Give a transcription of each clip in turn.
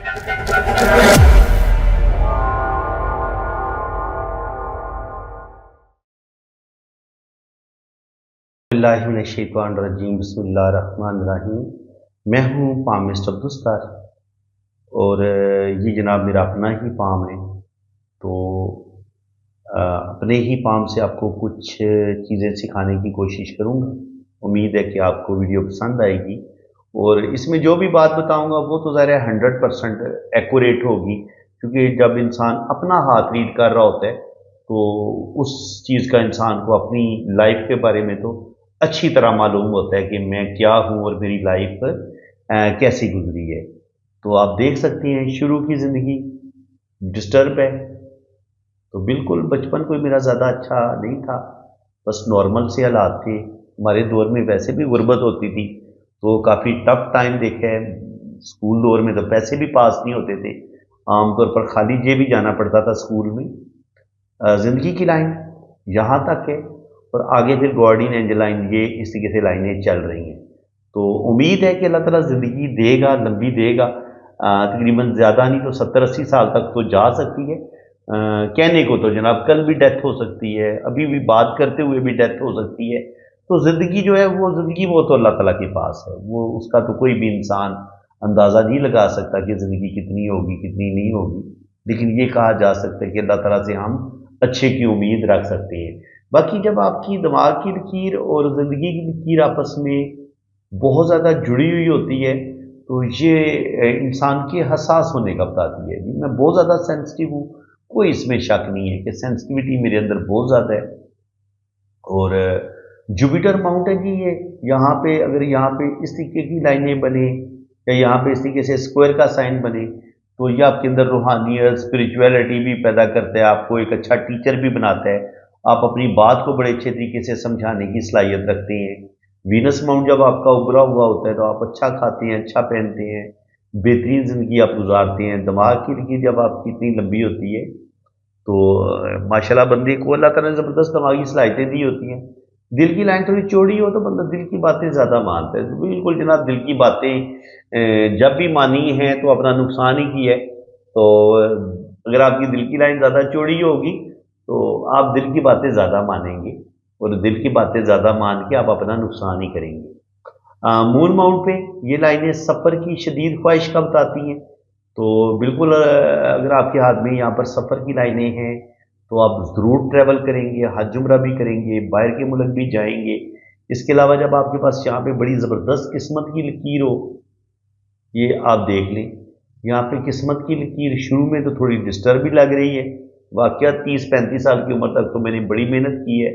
बिस्मिल्लाहिर्रहमानिर्रहीम, बिस्मिल्लाहिर्रहमानिर्रहीम। मैं हूँ पाम मिस्टर अब्दुस्तार और ये जनाब मेरा अपना ही पाम है। तो अपने ही पाम से आपको कुछ चीज़ें सिखाने की कोशिश करूँगा। उम्मीद है कि आपको वीडियो पसंद आएगी और इसमें जो भी बात बताऊँगा वो तो ज़ाहिर है 100% एक्यूरेट होगी, क्योंकि जब इंसान अपना हाथ रीड कर रहा होता है तो उस चीज़ का इंसान को अपनी लाइफ के बारे में तो अच्छी तरह मालूम होता है कि मैं क्या हूँ और मेरी लाइफ कैसी गुजरी है। तो आप देख सकती हैं शुरू की ज़िंदगी डिस्टर्ब है। तो बिल्कुल बचपन कोई मेरा ज़्यादा अच्छा नहीं था, बस नॉर्मल से हालात थे। हमारे दौर में वैसे भी गुर्बत होती थी तो काफ़ी टफ टाइम देखा है। स्कूल दौर में तो पैसे भी पास नहीं होते थे, आमतौर पर खाली जेब ही जाना पड़ता था स्कूल में। ज़िंदगी की लाइन यहाँ तक है और आगे फिर गार्डियन एंजल लाइन, ये इस तरीके से लाइनें चल रही हैं। तो उम्मीद है कि अल्लाह ताला ज़िंदगी देगा, लंबी देगा। तकरीबन ज़्यादा नहीं तो 70-80 साल तक तो जा सकती है। कहने को तो जनाब कल भी डेथ हो सकती है, अभी भी बात करते हुए भी डेथ हो सकती है। तो ज़िंदगी जो है वो ज़िंदगी वो तो अल्लाह ताला के पास है, वो उसका तो कोई भी इंसान अंदाज़ा नहीं लगा सकता कि ज़िंदगी कितनी होगी कितनी नहीं होगी। लेकिन ये कहा जा सकता है कि अल्लाह ताला से हम अच्छे की उम्मीद रख सकते हैं। बाकी जब आपकी दिमाग की लकीर और ज़िंदगी की लकीर आपस में बहुत ज़्यादा जुड़ी हुई होती है तो ये इंसान के हसास होने का बताती है। मैं बहुत ज़्यादा सेंसिटिव हूँ, कोई इसमें शक नहीं है कि सेंसिटिविटी मेरे अंदर बहुत ज़्यादा है। और जुपिटर माउंट है जी ये, यहाँ पे अगर यहाँ पे इस तरीके की लाइनें बने या यहाँ पे इस तरीके से स्क्वायर का साइन बने तो ये आपके अंदर रूहानियत स्पिरिचुअलिटी भी पैदा करता है, आपको एक अच्छा टीचर भी बनाता है। आप अपनी बात को बड़े अच्छे तरीके से समझाने की सलाहियत रखते हैं। वीनस माउंट जब आपका उभरा हुआ होता है तो आप अच्छा खाते हैं, अच्छा पहनते हैं, बेहतरीन ज़िंदगी आप गुजारते हैं। दिमाग की लकीर जब आपकी इतनी लंबी होती है तो माशाल्लाह बंदे को अल्लाह ताला ने ज़बरदस्त दिमागी सलाहियतें दी होती हैं। दिल की लाइन थोड़ी चौड़ी हो तो बंदा दिल की बातें ज़्यादा मानता है। तो बिल्कुल जनाब दिल की बातें जब भी मानी हैं तो अपना नुकसान ही की है। तो अगर आपकी दिल की लाइन ज़्यादा चौड़ी होगी तो आप दिल की बातें ज़्यादा मानेंगे और दिल की बातें ज़्यादा मान के आप अपना नुकसान ही करेंगे। मून माउंट पे ये लाइनें सफ़र की शदीद ख्वाहिश का बताती हैं। तो बिल्कुल अगर आपके हाथ में यहाँ पर सफ़र की लाइनें हैं तो आप ज़रूर ट्रैवल करेंगे, हज उम्रा भी करेंगे, बाहर के मुल्क भी जाएंगे। इसके अलावा जब आपके पास यहाँ पे बड़ी ज़बरदस्त किस्मत की लकीर हो, ये आप देख लें, यहाँ पे किस्मत की लकीर शुरू में तो थोड़ी डिस्टर्ब भी लग रही है। वाकया 30-35 साल की उम्र तक तो मैंने बड़ी मेहनत की है।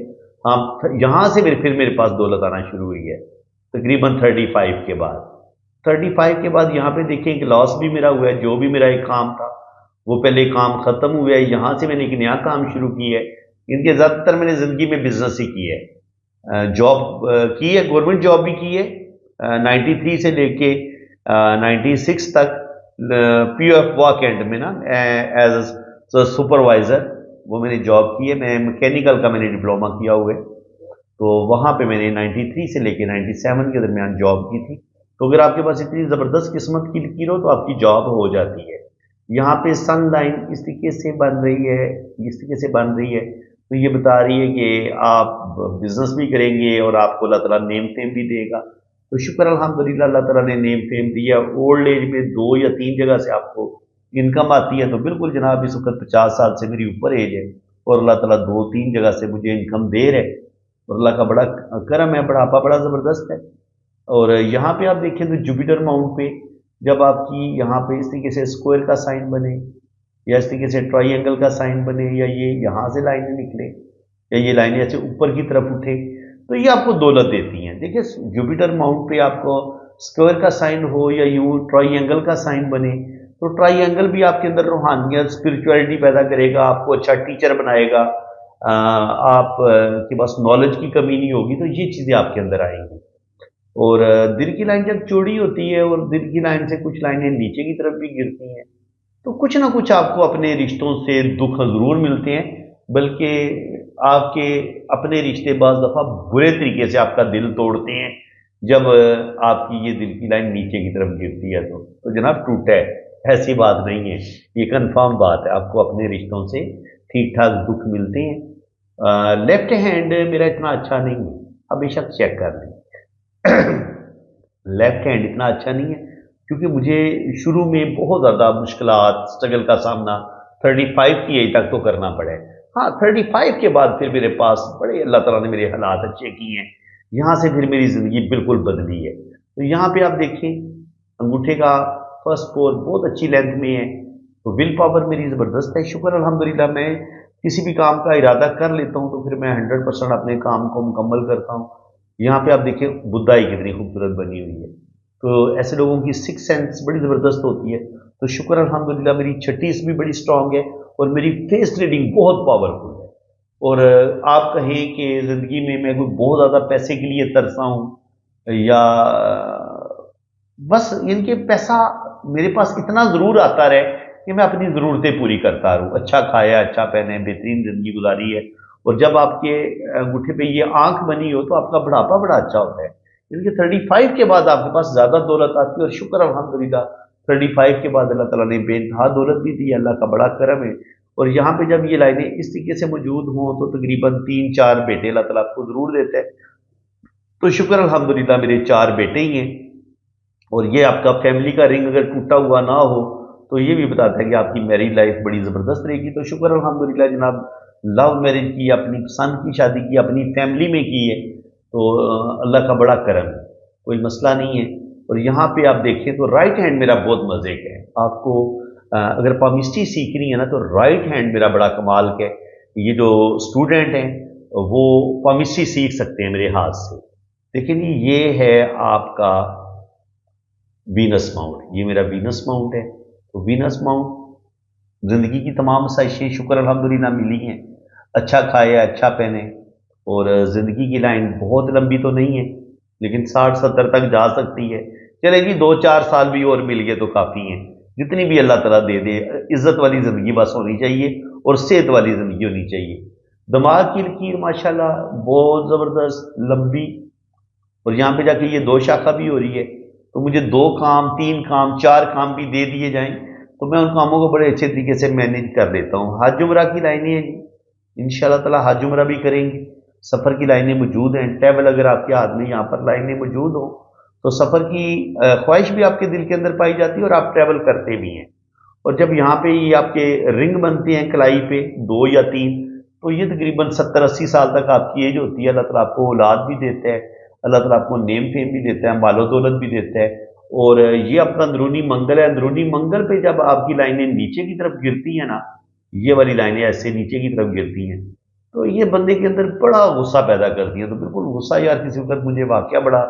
हाँ, यहाँ से फिर मेरे पास दौलत आना शुरू हुई है तकरीबन 35 के बाद। 35 के बाद यहाँ पे देखें एक लॉस भी मेरा हुआ है। जो भी मेरा एक काम था वो पहले काम ख़त्म हुआ है, यहाँ से मैंने एक नया काम शुरू किया है। इनके ज़्यादातर मैंने ज़िंदगी में बिजनेस ही की है। जॉब की है, गवर्नमेंट जॉब भी की है। 93 से लेके 96 तक POF वाक एंड में ना एज सुपरवाइज़र वो मैंने जॉब की है। मैं मैकेनिकल का मैंने डिप्लोमा किया हुआ है। तो वहाँ पे मैंने 93 से लेके 97 के दरमियान जॉब की थी। तो अगर आपके पास इतनी ज़बरदस्त किस्मत की लकीर हो तो आपकी जॉब हो जाती है। यहाँ पे सन लाइन इस तरीके से बन रही है, इस तरीके से बन रही है तो ये बता रही है कि आप बिजनेस भी करेंगे और आपको अल्लाह ताला नेम फेम भी देगा। तो शुक्र अल्हम्दुलिल्लाह अल्लाह ताला ने नेम फेम दिया। ओल्ड एज में 2 या 3 जगह से आपको इनकम आती है। तो बिल्कुल जनाब इस वक्त 50 साल से मेरी ऊपर एज है और अल्लाह ताला 2-3 जगह से मुझे इनकम दे रहे हैं और अल्लाह का बड़ा करम है, बढ़ापा बड़ा ज़बरदस्त है। और यहाँ पे आप देखें तो जुपिटर माउंट पे जब आपकी यहाँ पे इस तरीके से स्क्वायर का साइन बने या इस तरीके से ट्राइंगल का साइन बने या ये यहाँ से लाइनें निकले या ये लाइनें ऐसे ऊपर की तरफ उठे तो ये आपको दौलत देती हैं। देखिए जुपिटर माउंट पे आपको स्क्वायर का साइन हो या यूँ ट्राइंगल का साइन बने तो ट्राइंगल भी आपके अंदर रूहानियत स्पिरिचुअलिटी पैदा करेगा, आपको अच्छा टीचर बनाएगा, आप के पास नॉलेज की कमी नहीं होगी। तो ये चीज़ें आपके अंदर आएंगी। और दिल की लाइन जब चौड़ी होती है और दिल की लाइन से कुछ लाइनें नीचे की तरफ भी गिरती हैं तो कुछ ना कुछ आपको अपने रिश्तों से दुख ज़रूर मिलते हैं, बल्कि आपके अपने रिश्ते बाज़ दफ़ा बुरे तरीके से आपका दिल तोड़ते हैं जब आपकी ये दिल की लाइन नीचे की तरफ गिरती है। तो जनाब टूटा है। ऐसी बात नहीं है, ये कंफर्म बात है, आपको अपने रिश्तों से ठीक ठाक दुख मिलते हैं। लेफ्ट हैंड मेरा इतना अच्छा नहीं है, आप बेशक चेक कर लें। लेफ्ट हैंड इतना अच्छा नहीं है क्योंकि मुझे शुरू में बहुत ज़्यादा मुश्किलात स्ट्रगल का सामना 35 की एज तक तो करना पड़ा है। हाँ, 35 के बाद फिर मेरे पास बड़े अल्लाह ताला ने मेरे हालात अच्छे किए हैं, यहाँ से फिर मेरी ज़िंदगी बिल्कुल बदली है। तो यहाँ पे आप देखें, अंगूठे का फर्स्ट फोर बहुत अच्छी लेंथ में है, तो विल पावर मेरी ज़बरदस्त है। शुक्र अल्हम्दुलिल्लाह, मैं किसी भी काम का इरादा कर लेता हूँ तो फिर मैं 100% अपने काम को मुकम्मल करता हूँ। यहाँ पे आप देखिए बुदाई कितनी खूबसूरत बनी हुई है, तो ऐसे लोगों की सिक्स सेंस बड़ी ज़बरदस्त होती है। तो शुक्र अल्हम्दुलिल्लाह, मेरी छठीस भी बड़ी स्ट्रांग है और मेरी फेस रीडिंग बहुत पावरफुल है। और आप कहें कि ज़िंदगी में मैं कोई बहुत ज़्यादा पैसे के लिए तरसा हूँ या बस इनके पैसा मेरे पास इतना ज़रूर आता रहे कि मैं अपनी ज़रूरतें पूरी करता रहूँ, अच्छा खाया, अच्छा पहने, बेहतरीन ज़िंदगी गुजारी है। और जब आपके अंगूठे पे ये आंख बनी हो तो आपका बुढ़ापा बड़ा अच्छा होता है। इनके 35 के बाद आपके पास ज़्यादा दौलत आती है और शुक्र अल्हम्दुलिल्लाह, 35 के बाद अल्लाह ताला ने बेइंतहा दौलत भी दी है, अल्लाह का बड़ा करम है। और यहाँ पे जब ये लाइनें इस तरीके से मौजूद हों तो तकरीबन 3-4 बेटे अल्लाह ताला आपको ज़रूर देता है। तो शुक्र अल्हम्दुलिल्लाह, मेरे 4 बेटे ही हैं। और ये आपका फैमिली का रिंग अगर टूटा हुआ ना हो तो ये भी बताता है कि आपकी मैरिज लाइफ बड़ी ज़बरदस्त रहेगी। तो शुक्र अल्हम्दुलिल्लाह जनाब, लव मैरिज की, अपनी पसंद की शादी की, अपनी फैमिली में की है, तो अल्लाह का बड़ा करम है, कोई मसला नहीं है। और यहाँ पे आप देखें तो राइट हैंड मेरा बहुत मज़े का है। आपको अगर पामिस्ट्री सीखनी है ना तो राइट हैंड मेरा बड़ा कमाल का है। ये जो स्टूडेंट हैं वो पामिस्ट्री सीख सकते हैं मेरे हाथ से। देखिए जी, ये है आपका वीनस माउंट, ये मेरा वीनस माउंट है। तो वीनस माउंट ज़िंदगी की तमाम आसाइशें शुक्र अल्हम्दुलिल्लाह मिली हैं, अच्छा खाया, अच्छा पहने। और ज़िंदगी की लाइन बहुत लंबी तो नहीं है लेकिन 60-70 तक जा सकती है। चले जी, 2-4 साल भी और मिल गए तो काफ़ी हैं, जितनी भी अल्लाह ताला दे दे। इज़्ज़त वाली ज़िंदगी बस होनी चाहिए और सेहत वाली ज़िंदगी होनी चाहिए। दिमाग की लकीर माशाल्लाह बहुत ज़बरदस्त लंबी, और यहाँ पे जाके ये 2 शाखा भी हो रही है। तो मुझे 2 काम, 3 काम, 4 काम भी दे दिए जाएं तो मैं उन कामों को बड़े अच्छे तरीके से मैनेज कर लेता हूँ। हज उम्रा की लाइनें हैं जी, इंशाल्लाह ताला हज उम्रा भी करेंगे। सफ़र की लाइनें मौजूद हैं, ट्रैवल अगर आपके हाथ में यहाँ पर लाइनें मौजूद हो तो सफ़र की ख्वाहिश भी आपके दिल के अंदर पाई जाती है और आप ट्रैवल करते भी हैं। और जब यहाँ पे ये आपके रिंग बनते हैं कलाई पे 2 या 3, तो ये तकरीबन 70-80 साल तक आपकी एज होती है। अल्लाह ताला आपको औलाद भी देता है, अल्लाह ताला आपको नेम फेम भी देता है, मालो दौलत भी देता है। और ये आपका अंदरूनी मंगल है। अंदरूनी मंगल पे जब आपकी लाइनें नीचे की तरफ गिरती हैं ना, ये वाली लाइनें ऐसे नीचे की तरफ गिरती हैं, तो ये बंदे के अंदर बड़ा गुस्सा पैदा करती हैं। तो बिल्कुल गुस्सा यार किसी वक्त मुझे वाकया बड़ा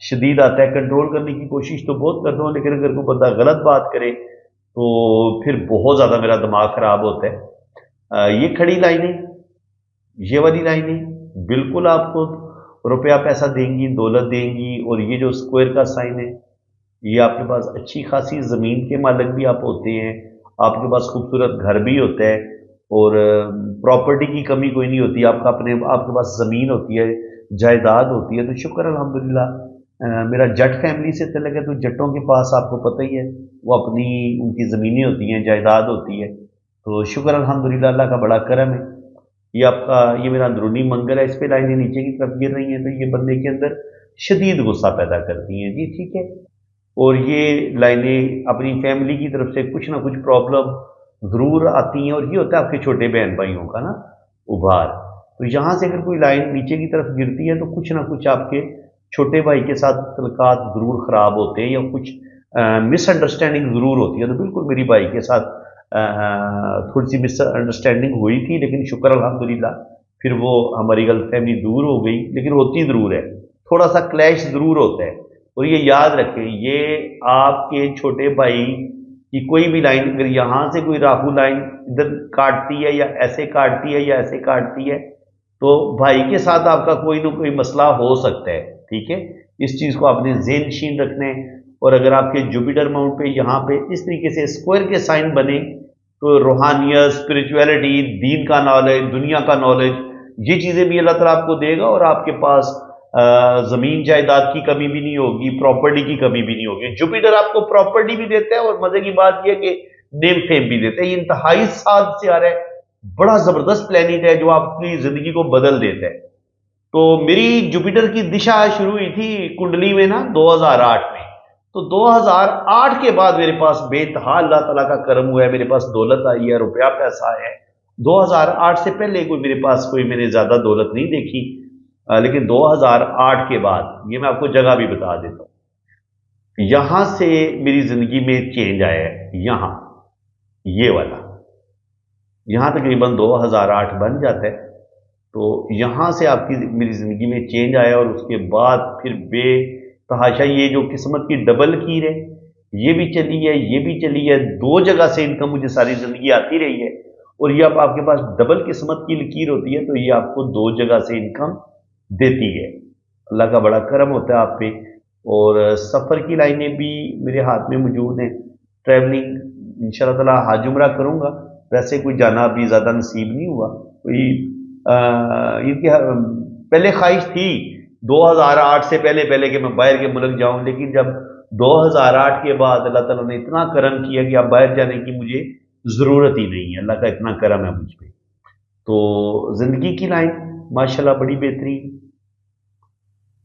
शदीद आता है, कंट्रोल करने की कोशिश तो बहुत करता हूँ लेकिन अगर कोई बंदा गलत बात करे तो फिर बहुत ज़्यादा मेरा दिमाग ख़राब होता है। ये खड़ी लाइनें, ये वाली लाइनें बिल्कुल आपको रुपया पैसा देंगी, दौलत देंगी। और ये जो स्क्वायर का साइन है, ये आपके पास अच्छी खासी ज़मीन के मालिक भी आप होते हैं, आपके पास खूबसूरत घर भी होता है और प्रॉपर्टी की कमी कोई नहीं होती। आपके पास ज़मीन होती है, जायदाद होती है। तो शुक्र अल्हम्दुलिल्लाह, मेरा जट फैमिली से तल्लुक़ है, तो जट्टों के पास आपको पता ही है वो अपनी उनकी ज़मीनें होती हैं, जायदाद होती है। तो शुक्र अल्हम्दुलिल्लाह, अल्लाह का बड़ा करम है। ये मेरा अंदरूनी मंगल है, इस पे लाइनें नीचे की तरफ गिर रही हैं तो ये बंदे के अंदर शदीद गुस्सा पैदा करती हैं जी, ठीक है। और ये लाइनें अपनी फैमिली की तरफ से कुछ ना कुछ प्रॉब्लम ज़रूर आती हैं और ये होता है आपके छोटे बहन भाइयों का ना उभार। तो यहाँ से अगर कोई लाइन नीचे की तरफ गिरती है तो कुछ ना कुछ आपके छोटे भाई के साथ तल्लुकात ज़रूर ख़राब होते हैं या कुछ मिसअंडरस्टैंडिंग ज़रूर होती है। तो बिल्कुल मेरी भाई के साथ थोड़ी सी मिसअंडरस्टैंडिंग हुई थी लेकिन शुक्र अल्हम्दुलिल्लाह फिर वो हमारी गलतफहमी दूर हो गई, लेकिन होती ज़रूर है, थोड़ा सा क्लैश ज़रूर होता है। और ये याद रखें, ये आपके छोटे भाई की कोई भी लाइन अगर यहाँ से कोई राहु लाइन इधर काटती है या ऐसे काटती है या ऐसे काटती है तो भाई के साथ आपका कोई ना कोई मसला हो सकता है, ठीक है। इस चीज़ को आपने ज़हन नशीन रखना है। और अगर आपके जुपिटर माउंट पे यहाँ पे इस तरीके से स्क्वायर के साइन बने तो रूहानियत, स्पिरिचुअलिटी, दीन का नॉलेज, दुनिया का नॉलेज, ये चीज़ें भी अल्लाह ताला आपको देगा और आपके पास زمین جائیداد کی کمی بھی نہیں ہوگی، پراپرٹی کی کمی بھی نہیں ہوگی. جوپیٹر آپ کو پراپرٹی بھی دیتا ہے اور مزے کی بات یہ کہ نیم فیم بھی دیتا ہے. یہ انتہائی ساتھ سے آ رہا ہے، بڑا زبردست پلانٹ ہے جو آپ کی زندگی کو بدل دیتا ہے. تو میری جوپیٹر کی دشا شروع ہوئی تھی کنڈلی میں نا 2008 میں. تو 2008 کے بعد میرے پاس بے انتہا اللہ تعالیٰ کا کرم ہوا ہے، میرے پاس دولت آئی ہے، روپیہ پیسہ ہے. 2008 سے پہلے کوئی میرے پاس کوئی میں نے زیادہ دولت نہیں دیکھی، لیکن 2008 کے بعد یہ میں آپ کو جگہ بھی بتا دیتا ہوں. یہاں سے میری زندگی میں چینج آیا ہے. یہاں یہ والا یہاں تقریباً 2008 بن جاتا ہے. تو یہاں سے آپ کی میری زندگی میں چینج آیا اور اس کے بعد پھر بے تحاشا یہ جو قسمت کی ڈبل کیر ہے یہ بھی چلی ہے، یہ بھی چلی ہے. دو جگہ سے انکم مجھے ساری زندگی آتی رہی ہے. اور یہ اب آپ کے پاس ڈبل قسمت کی لکیر ہوتی ہے تو یہ آپ کو دو جگہ سے انکم دیتی ہے. اللہ کا بڑا کرم ہوتا ہے آپ پہ. اور سفر کی لائنیں بھی میرے ہاتھ میں موجود ہیں. ٹریولنگ انشاءاللہ تعالیٰ حج عمرہ کروں گا. ویسے کوئی جانا ابھی زیادہ نصیب نہیں ہوا. کوئی ان کی پہلے خواہش تھی 2008 سے پہلے کہ میں باہر کے ملک جاؤں، لیکن جب 2008 کے بعد اللہ تعالیٰ نے اتنا کرم کیا کہ اب باہر جانے کی مجھے ضرورت ہی نہیں ہے. اللہ کا اتنا کرم ہے مجھ پہ. تو زندگی کی لائن ماشاءاللہ بڑی بہترین.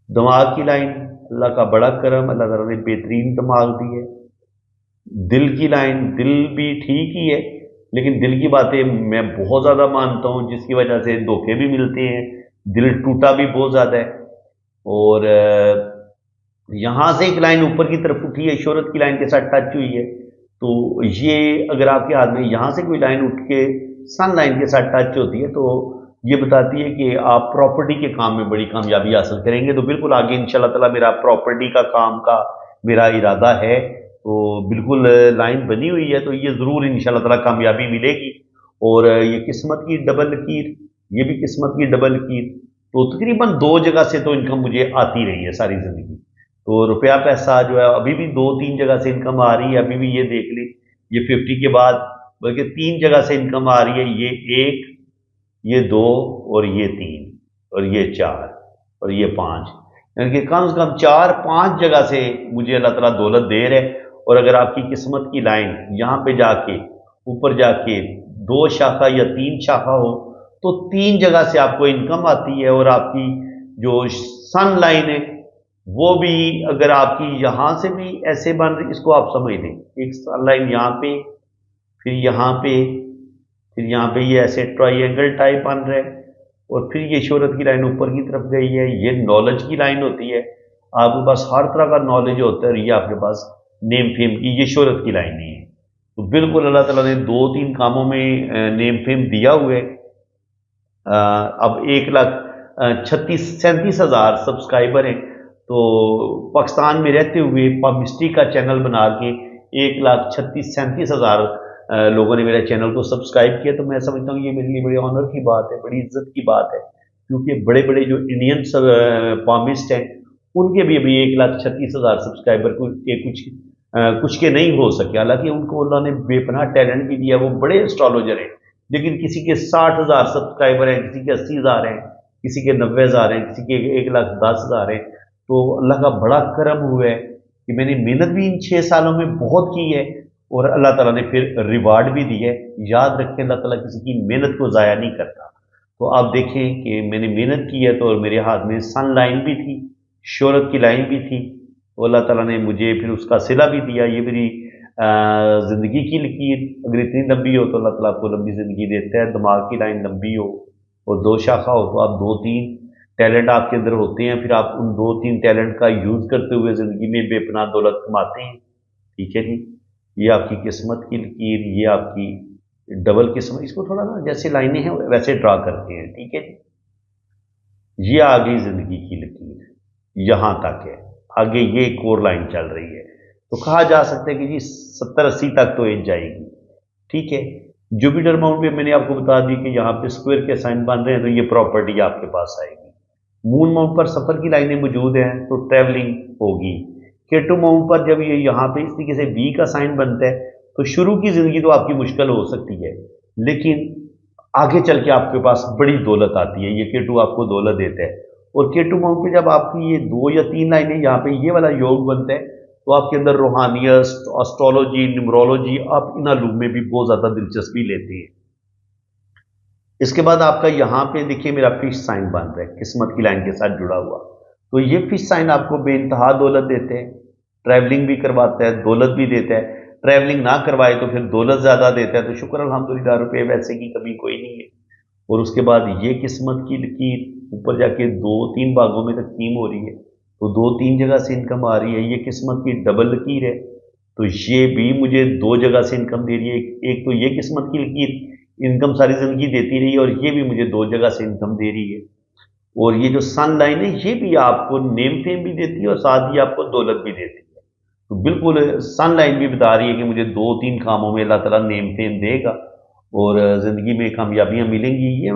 دماغ کی لائن اللہ کا بڑا کرم، اللہ تعالیٰ نے بہترین دماغ دی ہے. دل کی لائن دل بھی ٹھیک ہی ہے، لیکن دل کی باتیں میں بہت زیادہ مانتا ہوں جس کی وجہ سے دھوکے بھی ملتے ہیں. دل ٹوٹا بھی بہت زیادہ ہے. اور یہاں سے ایک لائن اوپر کی طرف اٹھی ہے، شہرت کی لائن کے ساتھ ٹچ ہوئی ہے. تو یہ اگر آپ کے ہاتھ میں یہاں سے کوئی لائن اٹھ کے سن لائن کے ساتھ ٹچ ہوتی ہے تو یہ بتاتی ہے کہ آپ پراپرٹی کے کام میں بڑی کامیابی حاصل کریں گے. تو بالکل آگے انشاءاللہ تعالیٰ میرا پراپرٹی کا کام کا میرا ارادہ ہے. تو بالکل لائن بنی ہوئی ہے، تو یہ ضرور انشاءاللہ تعالیٰ کامیابی ملے گی. اور یہ قسمت کی ڈبل لکیر، یہ بھی قسمت کی ڈبل لکیر. تو تقریباً دو جگہ سے تو انکم مجھے آتی رہی ہے ساری زندگی. تو روپیہ پیسہ جو ہے ابھی بھی دو تین جگہ سے انکم آ رہی ہے. ابھی بھی یہ دیکھ لی یہ 50 کے بعد بلکہ تین جگہ سے انکم آ رہی ہے. یہ ایک، یہ دو، اور یہ تین، اور یہ چار، اور یہ پانچ. یعنی کہ کم سے کم 4-5 جگہ سے مجھے اللہ تعالیٰ دولت دے رہے. اور اگر آپ کی قسمت کی لائن یہاں پہ جا کے اوپر جا کے 2 شاخہ یا 3 شاخہ ہو تو 3 جگہ سے آپ کو انکم آتی ہے. اور آپ کی جو سن لائن ہے وہ بھی اگر آپ کی یہاں سے بھی ایسے بن رہی، اس کو آپ سمجھ لیں ایک سن لائن یہاں پہ، پھر یہاں پہ، پھر یہاں پہ یہ ایسے ٹرائی اینگل ٹائپ بن رہے. اور پھر یہ شہرت کی لائن اوپر کی طرف گئی ہے. یہ نالج کی لائن ہوتی ہے، آپ کے پاس ہر طرح کا نالج ہوتا ہے. اور یہ آپ کے پاس نیم فیم کی یہ شہرت کی لائن نہیں ہے. تو بالکل اللہ تعالیٰ نے 2-3 کاموں میں نیم فیم دیا ہوئے. اب 1,36,37,000 سبسکرائبر ہیں. تو پاکستان میں رہتے ہوئے پامسٹری کا چینل بنا کے 1,36,37,000 لوگوں نے میرے چینل کو سبسکرائب کیا. تو میں سمجھتا ہوں یہ میرے لیے بڑی آنر کی بات ہے، بڑی عزت کی بات ہے. کیونکہ بڑے بڑے جو انڈین پامسٹ ہیں ان کے بھی ابھی 1,36,000 سبسکرائبر کچھ کے نہیں ہو سکے. حالانکہ ان کو اللہ نے بے پناہ ٹیلنٹ بھی دیا، وہ بڑے اسٹرالوجر ہیں. لیکن کسی کے 60,000 سبسکرائبر ہیں، کسی کے 80,000 ہیں، کسی کے 90,000 ہیں، کسی کے 1,10,000 ہیں. تو اللہ کا بڑا کرم ہوا ہے کہ میں نے محنت بھی ان 6 سالوں میں بہت کی ہے اور اللہ تعالیٰ نے پھر ریوارڈ بھی دی ہے. یاد رکھیں اللہ تعالیٰ کسی کی محنت کو ضائع نہیں کرتا. تو آپ دیکھیں کہ میں نے محنت کی ہے تو میرے ہاتھ میں سن لائن بھی تھی، شہرت کی لائن بھی تھی. تو اللہ تعالیٰ نے مجھے پھر اس کا صلہ بھی دیا. یہ میری زندگی کی لکیر اگر اتنی لمبی ہو تو اللہ تعالیٰ آپ کو لمبی زندگی دیتا ہے. دماغ کی لائن لمبی ہو اور 2 شاخہ ہو تو آپ 2-3 ٹیلنٹ آپ کے اندر ہوتے ہیں. پھر آپ ان 2-3 ٹیلنٹ کا یوز کرتے ہوئے زندگی میں بے پناہ دولت کماتے ہیں. ٹھیک ہے جی، یہ آپ کی قسمت کی لکیر، یہ آپ کی ڈبل قسمت. اس کو تھوڑا نا جیسے لائنیں ہیں ویسے ڈرا کرتے ہیں. ٹھیک ہے جی، یہ آ گئی زندگی کی لکیر، یہاں تک ہے. آگے یہ ایک اور لائن چل رہی ہے. تو کہا جا سکتا ہے کہ جی 70-80 تک تو ایج جائے گی. ٹھیک ہے، جوپیٹر ماؤنٹ پہ میں نے آپ کو بتا دی کہ یہاں پہ اسکوئر کے سائن بن رہے ہیں تو یہ پراپرٹی آپ کے پاس آئے گی. مون ماؤنٹ پر سفر کی لائنیں موجود ہیں تو ٹریولنگ ہوگی. کیٹو ماؤنٹ پر جب یہ یہاں پہ اس طریقے سے بی کا سائن بنتا ہے تو شروع کی زندگی تو آپ کی مشکل ہو سکتی ہے، لیکن آگے چل کے آپ کے پاس بڑی دولت آتی ہے. یہ کیٹو آپ کو دولت دیتا ہے. और K2 माउंट पे जब आपकी ये 2 या 3 लाइनें यहाँ पे ये वाला योग बनता है, तो आपके अंदर रूहानियत, एस्ट्रोलॉजी, न्यूमरोलॉजी, आप इन अलूम में भी बहुत ज़्यादा दिलचस्पी लेते हैं। इसके बाद आपका यहाँ पे देखिए मेरा फिश साइन बन रहा है किस्मत की लाइन के साथ जुड़ा हुआ। तो ये फिश साइन आपको बेइंतहा दौलत देते हैं, ट्रैवलिंग भी करवाता है, दौलत भी देता है। ट्रैवलिंग ना करवाए तो फिर दौलत ज़्यादा देता है, तो शुक्र अल्हम्दुलिल्लाह, रुपये वैसे की कमी कोई नहीं है। और उसके बाद ये किस्मत की लकीर ऊपर जाके 2-3 भागों में तकसीम हो रही है, तो 2-3 जगह से इनकम आ रही है। ये किस्मत की डबल लकीर है, तो ये भी मुझे 2 जगह से इनकम दे रही है। एक तो ये किस्मत की लकीर इनकम सारी ज़िंदगी देती रही है, और ये भी मुझे 2 जगह से इनकम दे रही है। और ये जो सन लाइन है ये भी आपको नेम फेम भी देती है और साथ ही आपको दौलत भी देती है। तो बिल्कुल सन लाइन भी बता रही है कि मुझे 2-3 कामों में अल्लाह ताला नेम फेम देगा और ज़िंदगी में कामयाबियाँ मिलेंगी। ये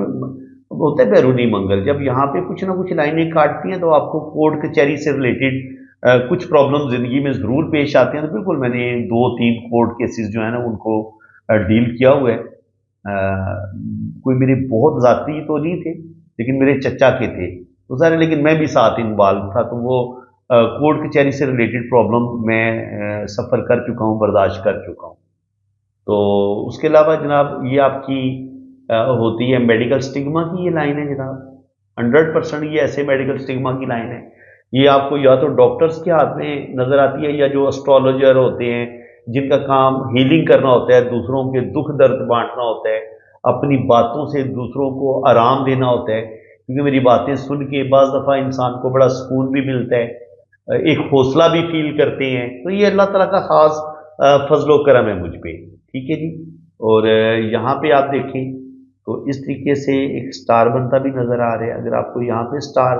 होता है बैरूनी मंगल, जब यहाँ पे कुछ ना कुछ लाइनें काटती हैं तो आपको कोर्ट कचहरी से रिलेटेड कुछ प्रॉब्लम ज़िंदगी में ज़रूर पेश आते हैं। तो बिल्कुल मैंने 2-3 कोर्ट केसेस जो है ना उनको डील किया हुआ है। कोई मेरे बहुत ज़ाती तो नहीं थे, लेकिन मेरे चचा के थे तो सारे, लेकिन मैं भी साथ इन्वॉल्व था, तो वो कोर्ट कचहरी से रिलेटेड प्रॉब्लम मैं सफ़र कर चुका हूँ, बर्दाश्त कर चुका हूँ। तो उसके अलावा जनाब ये आपकी होती है मेडिकल स्टिग्मा की ये लाइन है जनाब, 100% ये ऐसे मेडिकल स्टिग्मा की लाइन है। ये आपको या तो डॉक्टर्स के हाथ में नज़र आती है, या जो एस्ट्रोलॉजर होते हैं जिनका काम हीलिंग करना होता है, दूसरों के दुख दर्द बांटना होता है, अपनी बातों से दूसरों को आराम देना होता है। क्योंकि मेरी बातें सुन के बाज़ दफ़ा इंसान को बड़ा सुकून भी मिलता है, एक हौसला भी फील करते हैं। तो ये अल्लाह ताला का ख़ास फजलो करम है मुझ पे, ठीक है जी। और यहाँ पे आप देखें तो इस तरीके से एक स्टार बनता भी नज़र आ रहा है। अगर आपको यहाँ पे स्टार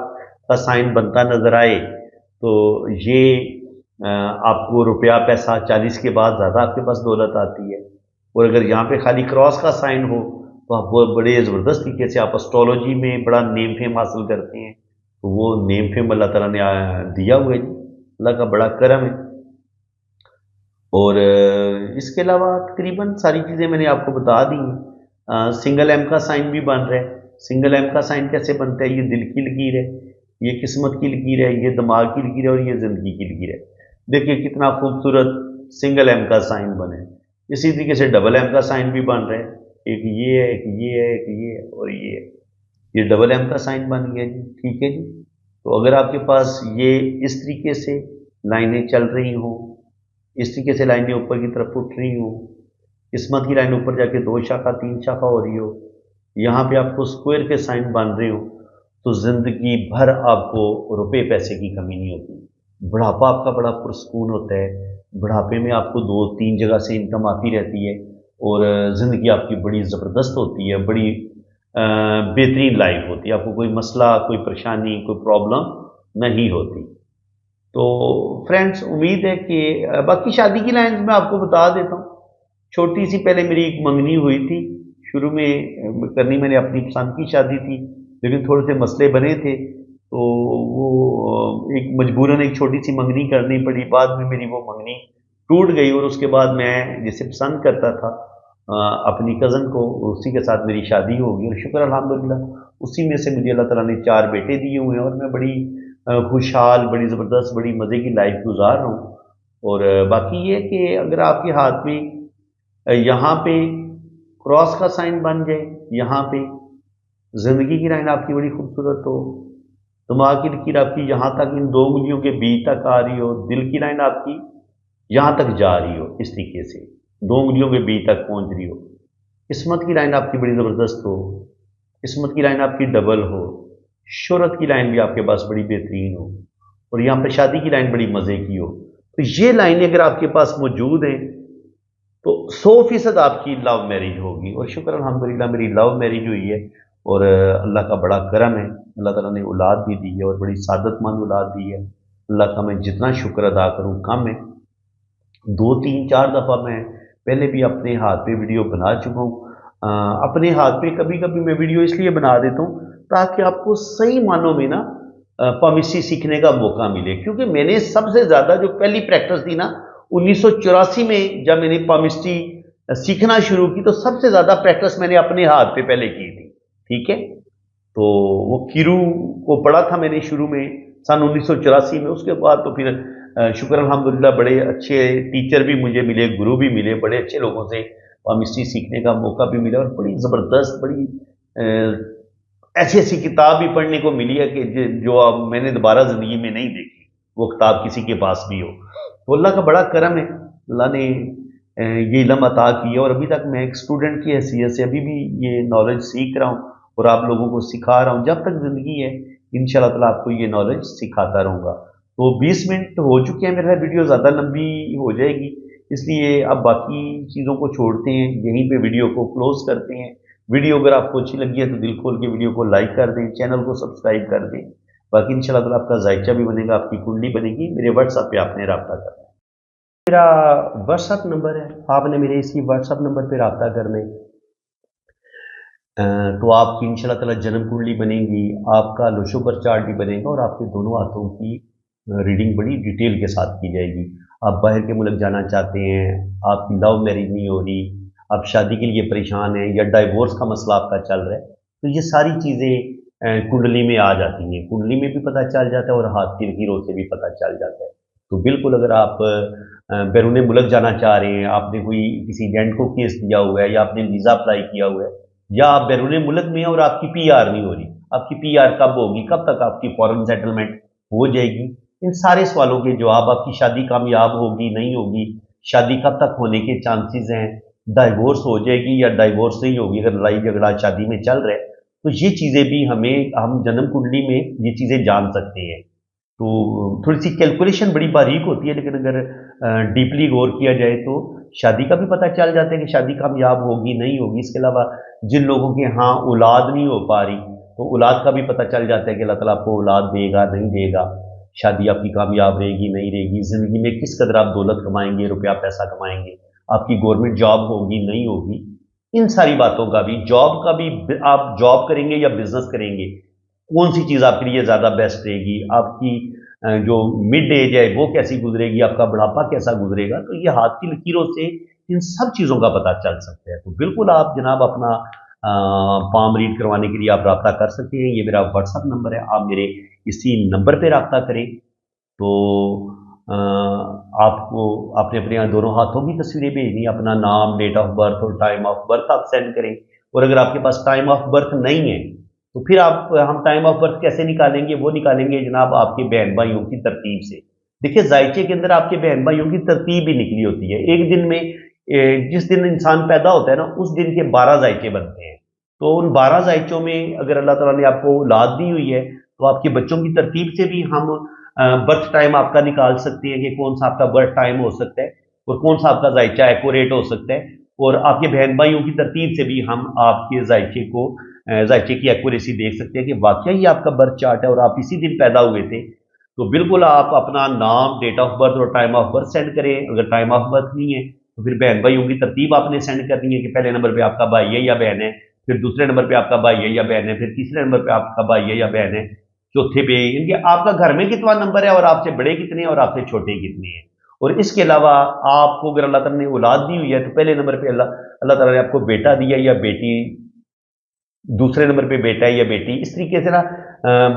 का साइन बनता नज़र आए तो ये आपको रुपया पैसा 40 के बाद ज़्यादा आपके पास दौलत आती है। और अगर यहाँ पे खाली क्रॉस का साइन हो तो आप बहुत बड़े ज़बरदस्त तरीके से आप एस्ट्रोलॉजी में बड़ा नेम फेम हासिल करते हैं। तो वो नेम फेम अल्लाह ताला ने दिया हुआ है जी, अल्लाह का बड़ा करम है। और इसके अलावा तकरीबन सारी चीज़ें मैंने आपको बता दी हैं। सिंगल एम का साइन भी बन रहा है। सिंगल एम का साइन कैसे बनता है? ये दिल की लकीर है, ये किस्मत की लकीर है, ये दिमाग की लकीर है और ये ज़िंदगी की लकीर है। देखिए कितना खूबसूरत सिंगल एम का साइन बने। इसी तरीके से डबल एम का साइन भी बन रहा है, एक ये है, एक ये है, एक ये है और ये डबल एम का साइन बन गया जी, ठीक है जी। तो अगर आपके पास ये इस तरीके से लाइनें चल रही हों, इस तरीके से लाइनें ऊपर की तरफ उठ रही हों, किस्मत की लाइन ऊपर जाके 2 शाखा 3 शाखा हो रही हो, यहाँ पे आपको स्क्वायर के साइन बन रहे हो, तो ज़िंदगी भर आपको रुपए पैसे की कमी नहीं होती। बुढ़ापा आपका बड़ा पुरस्कून होता है। बुढ़ापे में आपको 2-3 जगह से इनकम आती रहती है और ज़िंदगी आपकी बड़ी ज़बरदस्त होती है, बड़ी बेहतरीन लाइफ होती है। आपको कोई मसला, कोई परेशानी, कोई प्रॉब्लम नहीं होती। तो फ्रेंड्स, उम्मीद है कि बाकी शादी की लाइन्स मैं आपको बता देता हूँ। छोटी सी पहले मेरी एक मंगनी हुई थी, शुरू में करनी मैंने अपनी पसंद की शादी थी, लेकिन थोड़े से मसले बने थे तो वो एक मजबूरन एक छोटी सी मंगनी करनी पड़ी। बाद में मेरी वो मंगनी टूट गई और उसके बाद मैं जिसे पसंद करता था अपनी कज़न को, उसी के साथ मेरी शादी हो गई और शुक्र अल्हम्दुलिल्लाह उसी में से मुझे अल्लाह ताला ने 4 बेटे दिए हुए हैं और मैं बड़ी खुशहाल, बड़ी ज़बरदस्त, बड़ी मज़े की लाइफ गुजार रहा हूँ। और बाकी ये कि अगर आपके हाथ में यहाँ पे क्रॉस का साइन बन जाए, यहाँ पे ज़िंदगी की लाइन आपकी बड़ी खूबसूरत हो, दिमाग की लकीर आपकी यहाँ तक इन 2 उंगलियों के बीच तक आ रही हो, दिल की लाइन आपकी यहाँ तक जा रही हो, इस तरीके से 2 उंगलियों के बीच तक पहुँच रही हो, किस्मत की लाइन आपकी बड़ी ज़बरदस्त हो, किस्मत की लाइन आपकी डबल हो, शोहरत की लाइन भी आपके पास बड़ी बेहतरीन हो और यहाँ पर शादी की लाइन बड़ी मज़े की हो, तो ये लाइनें अगर आपके पास मौजूद हैं तो 100% आपकी लव मैरिज होगी। और शुक्र अल्हम्दुलिल्लाह मेरी लव मैरिज हुई है और अल्लाह का बड़ा करम है, अल्लाह ताला ने औलाद भी दी है और बड़ी सादतमंद औलाद दी है। अल्लाह का मैं जितना शुक्र अदा करूँ कम है। 2-3-4 दफ़ा मैं पहले भी अपने हाथ पे वीडियो बना चुका हूँ। अपने हाथ पे कभी कभी मैं वीडियो इसलिए बना देता हूँ ताकि आपको सही मानों में ना पामिस्ट्री सीखने का मौका मिले। क्योंकि मैंने सबसे ज़्यादा जो पहली प्रैक्टिस थी ना 1984 में जब मैंने पामिस्ट्री सीखना शुरू की तो सबसे ज़्यादा प्रैक्टिस मैंने अपने हाथ पे पहले की थी, ठीक है। تو وہ کیرو کو پڑھا تھا میں نے شروع میں سن 1984 میں. اس کے بعد تو پھر شکر الحمدللہ بڑے اچھے ٹیچر بھی مجھے ملے، گرو بھی ملے، بڑے اچھے لوگوں سے پامسٹری سیکھنے کا موقع بھی ملا، اور بڑی زبردست، بڑی ایسی ایسی کتاب بھی پڑھنے کو ملی ہے کہ جو اب میں نے دوبارہ زندگی میں نہیں دیکھی وہ کتاب کسی کے پاس بھی ہو. تو اللہ کا بڑا کرم ہے، اللہ نے یہ علم عطا کیا، اور ابھی تک میں ایک اسٹوڈنٹ کی حیثیت سے ابھی بھی یہ نالج سیکھ رہا ہوں اور آپ لوگوں کو سکھا رہا ہوں. جب تک زندگی ہے انشاءاللہ تعالیٰ آپ کو یہ نالج سکھاتا رہوں گا. تو 20 منٹ ہو چکے ہیں، میرا ویڈیو زیادہ لمبی ہو جائے گی، اس لیے اب باقی چیزوں کو چھوڑتے ہیں، یہیں پہ ویڈیو کو کلوز کرتے ہیں. ویڈیو اگر آپ کو اچھی لگی ہے تو دل کھول کے ویڈیو کو لائک کر دیں، چینل کو سبسکرائب کر دیں. باقی انشاءاللہ تعالیٰ آپ کا ذائچہ بھی بنے گا، آپ کی کنڈلی بنے گی. میرے واٹس ایپ پہ آپ نے رابطہ کرنا ہے. میرا واٹس ایپ نمبر ہے، آپ نے میرے اسی واٹس ایپ نمبر پہ رابطہ کرنا ہے. تو آپ کی انشاءاللہ تعالیٰ جنم کنڈلی بنے گی، آپ کا لوشوبر چارٹ بھی بنے گا، اور آپ کے دونوں ہاتھوں کی ریڈنگ بڑی ڈیٹیل کے ساتھ کی جائے گی. آپ باہر کے ملک جانا چاہتے ہیں، آپ کی لو میرج نہیں ہو رہی، آپ شادی کے لیے پریشان ہیں، یا ڈائیورس کا مسئلہ آپ کا چل رہا ہے، تو یہ ساری چیزیں کنڈلی میں آ جاتی ہیں. کنڈلی میں بھی پتہ چل جاتا ہے اور ہاتھ کی لکیروں سے بھی پتہ چل جاتا ہے. تو بالکل اگر آپ بیرون ملک جانا چاہ رہے ہیں، آپ نے کوئی کسی ایجنٹ کو کیس دیا ہوا ہے، یا آپ نے ویزا اپلائی کیا ہوا ہے، یا آپ بیرون ملک میں ہیں اور آپ کی پی آر نہیں ہو رہی، آپ کی پی آر کب ہوگی، کب تک آپ کی فورن سیٹلمنٹ ہو جائے گی، ان سارے سوالوں کے جواب، آپ کی شادی کامیاب ہوگی نہیں ہوگی، شادی کب تک ہونے کے چانسز ہیں، ڈائیورس ہو جائے گی یا ڈائیورس نہیں ہوگی اگر لڑائی جھگڑا شادی میں چل رہا ہے، تو یہ چیزیں بھی ہم جنم کنڈلی میں یہ چیزیں جان سکتے ہیں. تو تھوڑی سی کیلکولیشن بڑی باریک ہوتی ہے، لیکن اگر ڈیپلی غور کیا جائے تو شادی کا بھی پتہ چل جاتا ہے کہ شادی کامیاب ہوگی نہیں ہوگی. اس کے علاوہ جن لوگوں کے ہاں اولاد نہیں ہو پا رہی تو اولاد کا بھی پتہ چل جاتا ہے کہ اللہ تعالیٰ آپ کو اولاد دے گا نہیں دے گا، شادی آپ کی کامیاب رہے گی نہیں رہے گی، زندگی میں کس قدر آپ دولت کمائیں گے، روپیہ پیسہ کمائیں گے، آپ کی گورنمنٹ جاب ہوگی نہیں ہوگی. ان ساری باتوں کا بھی، جاب کا بھی، آپ جاب کریں گے یا بزنس کریں گے، کون سی چیز آپ کے لیے زیادہ بیسٹ رہے گی، آپ کی جو مڈ ایج ہے وہ کیسی گزرے گی، آپ کا بڑھاپا کیسا گزرے گا، تو یہ ہاتھ کی لکیروں سے ان سب چیزوں کا پتہ چل سکتا ہے. تو بالکل آپ جناب اپنا پام ریڈ کروانے کے لیے آپ رابطہ کر سکتے ہیں. یہ میرا واٹس ایپ نمبر ہے، آپ میرے اسی نمبر پہ رابطہ کریں. تو آپ کو آپ نے اپنے دونوں ہاتھوں کی تصویریں بھیجنی، اپنا نام، ڈیٹ آف برتھ اور ٹائم آف برتھ آپ سینڈ کریں. اور اگر آپ کے پاس ٹائم آف برتھ نہیں ہے تو پھر ہم ٹائم آف برتھ کیسے نکالیں گے؟ وہ نکالیں گے جناب آپ کے بہن بھائیوں کی ترتیب سے. دیکھیں ذائچے کے اندر آپ کے بہن بھائیوں کی ترتیب بھی نکلی ہوتی ہے. ایک دن میں جس دن انسان پیدا ہوتا ہے نا، اس دن کے 12 ذائچے بنتے ہیں. تو ان 12 ذائچوں میں اگر اللہ تعالیٰ نے آپ کو اولاد دی ہوئی ہے تو آپ کے بچوں کی ترتیب سے بھی ہم برتھ ٹائم آپ کا نکال سکتے ہیں کہ کون سا آپ کا برتھ ٹائم ہو سکتا ہے اور کون سا آپ کا ذائچہ ایکوریٹ ہو سکتا ہے. اور آپ کے بہن بھائیوں کی ترتیب سے بھی ہم آپ کے ذائچے کی ایکوریسی دیکھ سکتے ہیں کہ واقعی آپ کا برتھ چارٹ ہے اور آپ اسی دن پیدا ہوئے تھے. تو بالکل آپ اپنا نام، ڈیٹ آف برتھ اور ٹائم آف برتھ سینڈ کریں. اگر ٹائم آف برتھ نہیں ہے تو پھر بہن بھائیوں کی ترتیب آپ نے سینڈ کرنی ہے کہ پہلے نمبر پہ آپ کا بھائی ہے یا بہن ہے، پھر دوسرے نمبر پہ آپ کا بھائی ہے یا بہن ہے، پھر تیسرے نمبر پہ آپ کا بھائی ہے یا بہن ہے، چوتھے پہ ان کے آپ کا گھر میں کتنا نمبر ہے اور آپ سے بڑے کتنے ہیں اور آپ سے چھوٹے کتنے ہیں. اور اس کے علاوہ آپ کو اگر اللہ تعالیٰ نے اولاد دی ہوئی ہے تو پہلے نمبر پہ اللہ تعالیٰ نے آپ کو بیٹا دیا یا بیٹی، دوسرے نمبر پہ بیٹا ہے یا بیٹی. اس طریقے سے نا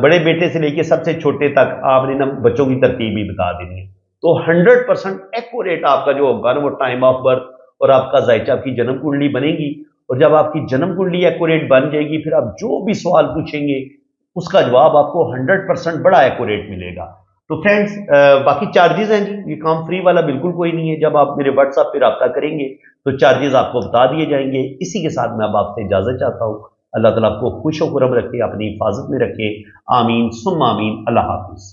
بڑے بیٹے سے لے کے سب سے چھوٹے تک آپ نے نا بچوں کی ترتیب بھی بتا دینی ہے. تو 100% ایکوریٹ آپ کا جو ہوگا نا وہ ٹائم آف برتھ اور آپ کا ذائچہ، آپ کی جنم کنڈلی بنے گی. اور جب آپ کی جنم کنڈلی ایکوریٹ بن جائے گی، پھر آپ جو بھی سوال پوچھیں گے اس کا جواب آپ کو 100% بڑا ایکوریٹ ملے گا. تو فرینڈز باقی چارجز ہیں جی، یہ کام فری والا بالکل کوئی نہیں ہے. جب آپ میرے واٹس ایپ پہ رابطہ کریں گے تو چارجز آپ کو بتا دیے جائیں گے. اسی کے ساتھ میں اب آپ سے اجازت چاہتا ہوں. اللہ تعالیٰ آپ کو خوش و خرم رکھے، اپنی حفاظت میں رکھے. آمین ثم آمین. اللہ حافظ.